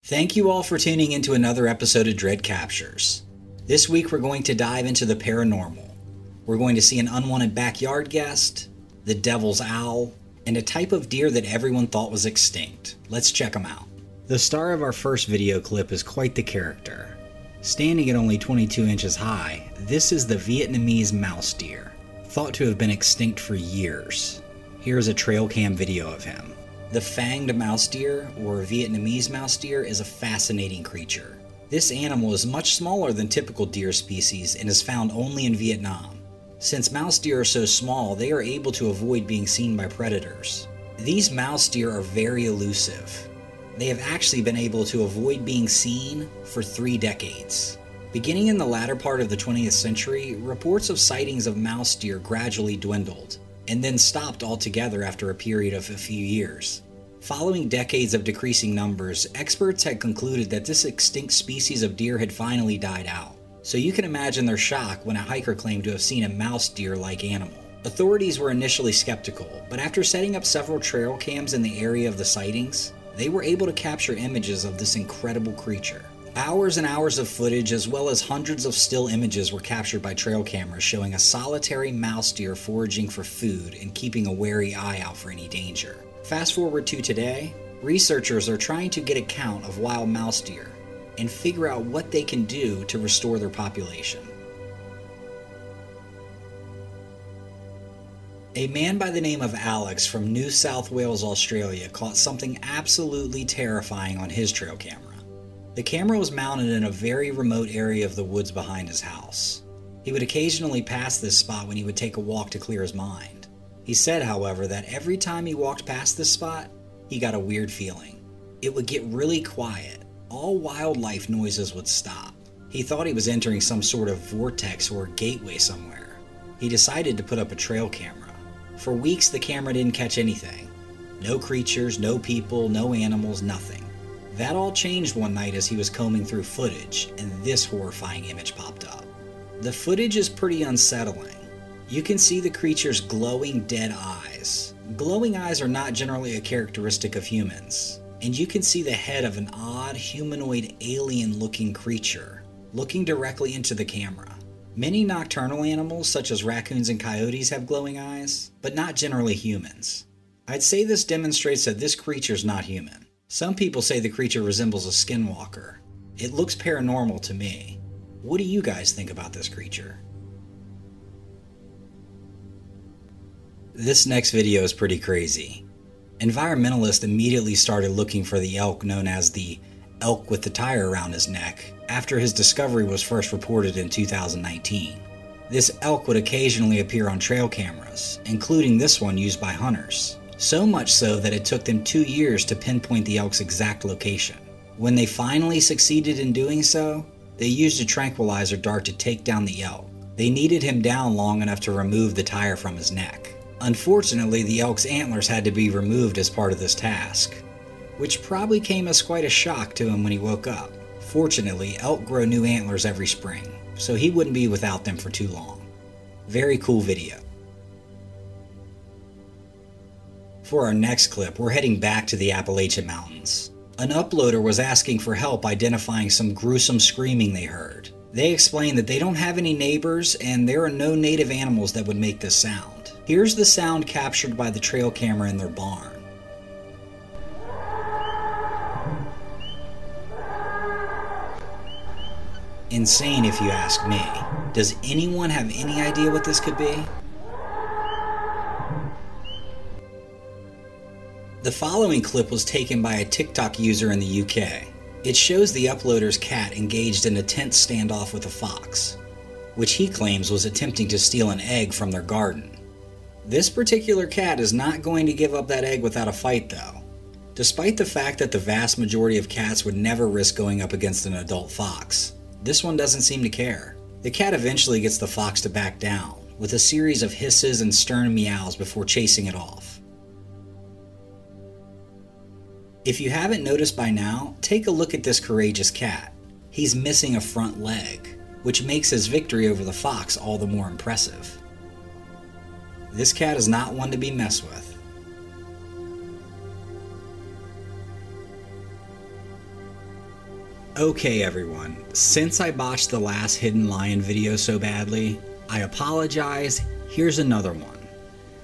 Thank you all for tuning into another episode of Dread Captures. This week we're going to dive into the paranormal. We're going to see an unwanted backyard guest, the devil's owl, and a type of deer that everyone thought was extinct. Let's check them out. The star of our first video clip is quite the character. Standing at only 22 inches high, this is the Vietnamese mouse deer, thought to have been extinct for years. Here's a trail cam video of him. The fanged mouse deer, or Vietnamese mouse deer, is a fascinating creature. This animal is much smaller than typical deer species and is found only in Vietnam. Since mouse deer are so small, they are able to avoid being seen by predators. These mouse deer are very elusive. They have actually been able to avoid being seen for 3 decades. Beginning in the latter part of the 20th century, reports of sightings of mouse deer gradually dwindled, and then stopped altogether after a period of a few years. Following decades of decreasing numbers, experts had concluded that this extinct species of deer had finally died out. So you can imagine their shock when a hiker claimed to have seen a mouse deer-like animal. Authorities were initially skeptical, but after setting up several trail cams in the area of the sightings, they were able to capture images of this incredible creature. Hours and hours of footage as well as hundreds of still images were captured by trail cameras showing a solitary mouse deer foraging for food and keeping a wary eye out for any danger. Fast forward to today, researchers are trying to get a count of wild mouse deer and figure out what they can do to restore their population. A man by the name of Alex from New South Wales, Australia caught something absolutely terrifying on his trail camera. The camera was mounted in a very remote area of the woods behind his house. He would occasionally pass this spot when he would take a walk to clear his mind. He said, however, that every time he walked past this spot, he got a weird feeling. It would get really quiet. All wildlife noises would stop. He thought he was entering some sort of vortex or gateway somewhere. He decided to put up a trail camera. For weeks, the camera didn't catch anything. No creatures, no people, no animals, nothing. That all changed one night as he was combing through footage, and this horrifying image popped up. The footage is pretty unsettling. You can see the creature's glowing dead eyes. Glowing eyes are not generally a characteristic of humans, and you can see the head of an odd, humanoid, alien-looking creature looking directly into the camera. Many nocturnal animals, such as raccoons and coyotes, have glowing eyes, but not generally humans. I'd say this demonstrates that this creature's not human. Some people say the creature resembles a skinwalker. It looks paranormal to me. What do you guys think about this creature? This next video is pretty crazy. Environmentalists immediately started looking for the elk known as the elk with the tire around his neck after his discovery was first reported in 2019. This elk would occasionally appear on trail cameras, including this one used by hunters. So much so that it took them 2 years to pinpoint the elk's exact location. When they finally succeeded in doing so, they used a tranquilizer dart to take down the elk. They needed him down long enough to remove the tire from his neck. Unfortunately, the elk's antlers had to be removed as part of this task, which probably came as quite a shock to him when he woke up. Fortunately, elk grow new antlers every spring, so he wouldn't be without them for too long. Very cool video. For our next clip, we're heading back to the Appalachian Mountains. An uploader was asking for help identifying some gruesome screaming they heard. They explained that they don't have any neighbors and there are no native animals that would make this sound. Here's the sound captured by the trail camera in their barn. Insane if you ask me. Does anyone have any idea what this could be? The following clip was taken by a TikTok user in the UK. It shows the uploader's cat engaged in a tense standoff with a fox, which he claims was attempting to steal an egg from their garden. This particular cat is not going to give up that egg without a fight though. Despite the fact that the vast majority of cats would never risk going up against an adult fox, this one doesn't seem to care. The cat eventually gets the fox to back down, with a series of hisses and stern meows before chasing it off. If you haven't noticed by now, take a look at this courageous cat. He's missing a front leg, which makes his victory over the fox all the more impressive. This cat is not one to be messed with. Okay everyone, since I botched the last hidden lion video so badly, I apologize. Here's another one.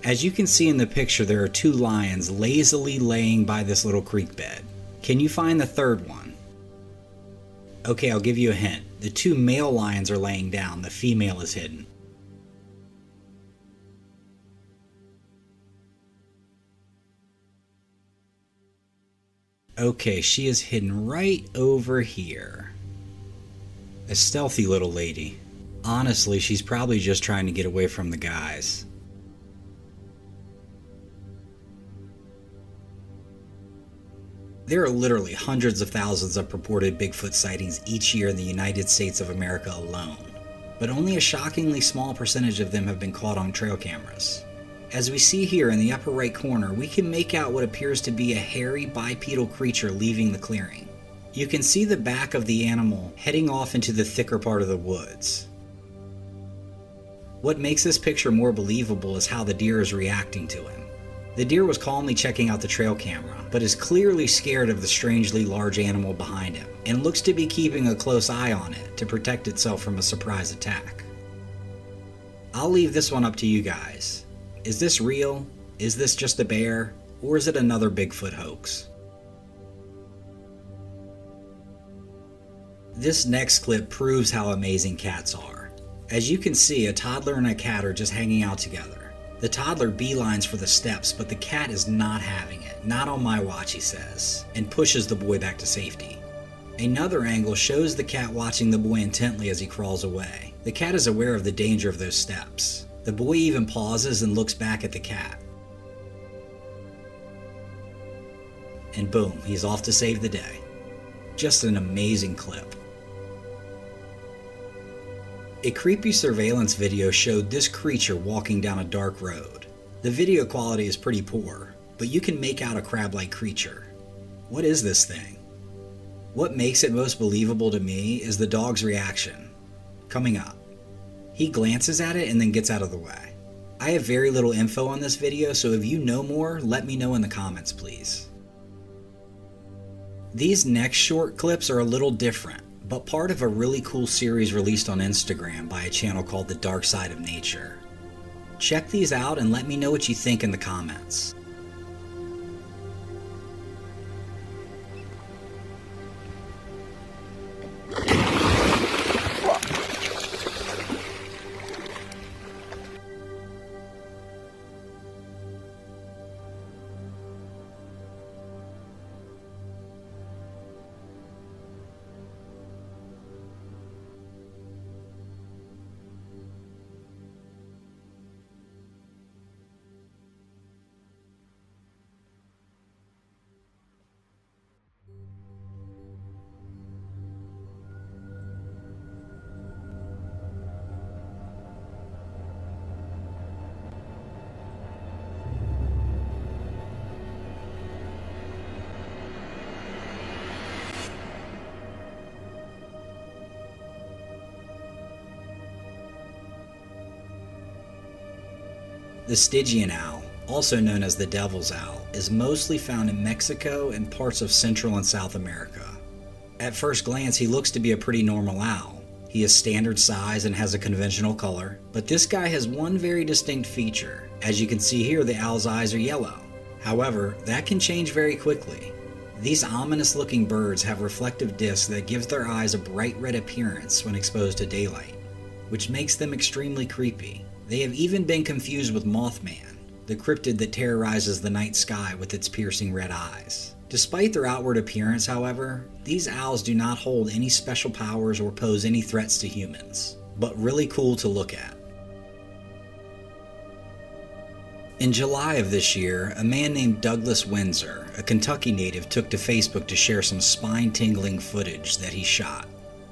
As you can see in the picture, there are 2 lions lazily laying by this little creek bed. Can you find the third one? Okay, I'll give you a hint. The 2 male lions are laying down, the female is hidden. Okay, she is hidden right over here. A stealthy little lady. Honestly, she's probably just trying to get away from the guys. There are literally hundreds of thousands of purported Bigfoot sightings each year in the United States of America alone, but only a shockingly small percentage of them have been caught on trail cameras. As we see here in the upper right corner, we can make out what appears to be a hairy bipedal creature leaving the clearing. You can see the back of the animal heading off into the thicker part of the woods. What makes this picture more believable is how the deer is reacting to him. The deer was calmly checking out the trail camera, but is clearly scared of the strangely large animal behind him, and looks to be keeping a close eye on it to protect itself from a surprise attack. I'll leave this one up to you guys. Is this real? Is this just a bear? Or is it another Bigfoot hoax? This next clip proves how amazing cats are. As you can see, a toddler and a cat are just hanging out together. The toddler beelines for the steps, but the cat is not having it. Not on my watch, he says, and pushes the boy back to safety. Another angle shows the cat watching the boy intently as he crawls away. The cat is aware of the danger of those steps. The boy even pauses and looks back at the cat. And boom, he's off to save the day. Just an amazing clip. A creepy surveillance video showed this creature walking down a dark road. The video quality is pretty poor, but you can make out a crab-like creature. What is this thing? What makes it most believable to me is the dog's reaction. Coming up. He glances at it and then gets out of the way. I have very little info on this video, so if you know more, let me know in the comments, please. These next short clips are a little different, but part of a really cool series released on Instagram by a channel called The Dark Side of Nature. Check these out and let me know what you think in the comments. The Stygian owl, also known as the devil's owl, is mostly found in Mexico and parts of Central and South America. At first glance, he looks to be a pretty normal owl. He is standard size and has a conventional color, but this guy has one very distinct feature. As you can see here, the owl's eyes are yellow. However, that can change very quickly. These ominous looking birds have reflective discs that gives their eyes a bright red appearance when exposed to daylight, which makes them extremely creepy. They have even been confused with Mothman, the cryptid that terrorizes the night sky with its piercing red eyes. Despite their outward appearance, however, these owls do not hold any special powers or pose any threats to humans, but really cool to look at. In July of this year, a man named Douglas Windsor, a Kentucky native, took to Facebook to share some spine-tingling footage that he shot.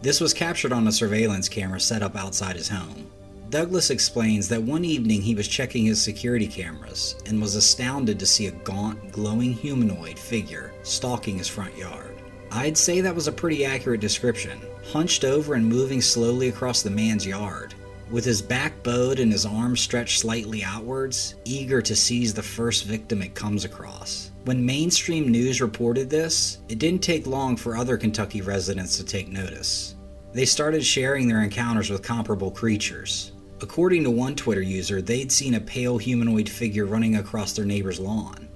This was captured on a surveillance camera set up outside his home. Douglas explains that one evening he was checking his security cameras and was astounded to see a gaunt, glowing humanoid figure stalking his front yard. I'd say that was a pretty accurate description, hunched over and moving slowly across the man's yard. with his back bowed and his arms stretched slightly outwards, eager to seize the first victim it comes across. When mainstream news reported this, it didn't take long for other Kentucky residents to take notice. They started sharing their encounters with comparable creatures. According to one Twitter user, they'd seen a pale humanoid figure running across their neighbor's lawn.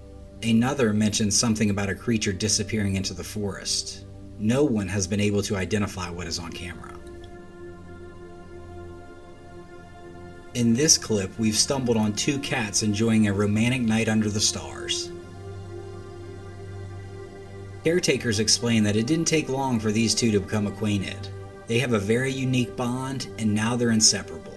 Another mentioned something about a creature disappearing into the forest. No one has been able to identify what is on camera. In this clip, we've stumbled on two cats enjoying a romantic night under the stars. Caretakers explain that it didn't take long for these two to become acquainted. They have a very unique bond, and now they're inseparable.